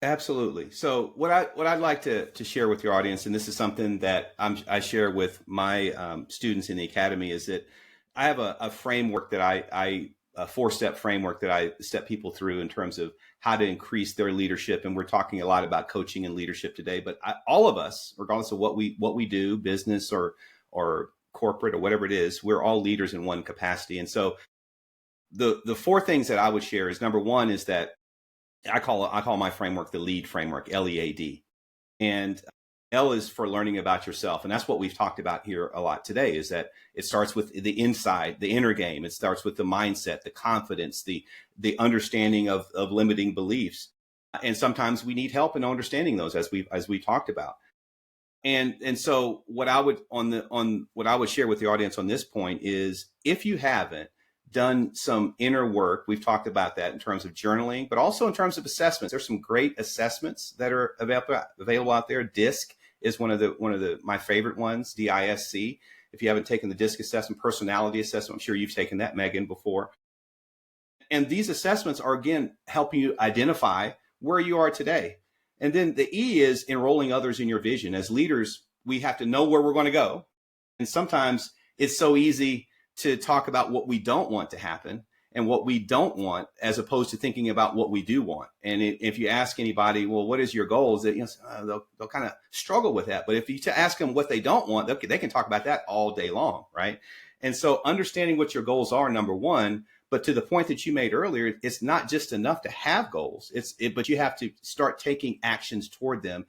Absolutely. So what I'd like to share with your audience, and this is something that I share with my students in the academy, is that I have a framework that I a 4-step framework that I step people through in terms of how to increase their leadership. And we're talking a lot about coaching and leadership today, but all of us, regardless of what we do, business or corporate or whatever it is, we're all leaders in one capacity. And so the four things that I would share is number one is that I call my framework the LEAD framework, LEAD. And L is for learning about yourself. And that's what we've talked about here a lot today, is that it starts with the inside, the inner game. It starts with the mindset, the confidence, the understanding of limiting beliefs. And sometimes we need help in understanding those, as we talked about. And so what I would on what I would share with the audience on this point is, if you haven't done some inner work, we've talked about that in terms of journaling, but also in terms of assessments. There's some great assessments that are available out there. DISC is one of the my favorite ones, DISC. If you haven't taken the DISC assessment, personality assessment, I'm sure you've taken that, Megan, before. And these assessments are, again, helping you identify where you are today. And then the E is enrolling others in your vision. As leaders, we have to know where we're going to go. And sometimes it's so easy to talk about what we don't want to happen and what we don't want, as opposed to thinking about what we do want. And if you ask anybody, well, what is your goals? That, they'll kind of struggle with that. But if you ask them what they don't want, they can talk about that all day long, right? And so understanding what your goals are, number one. But to the point that you made earlier, it's not just enough to have goals. But you have to start taking actions toward them.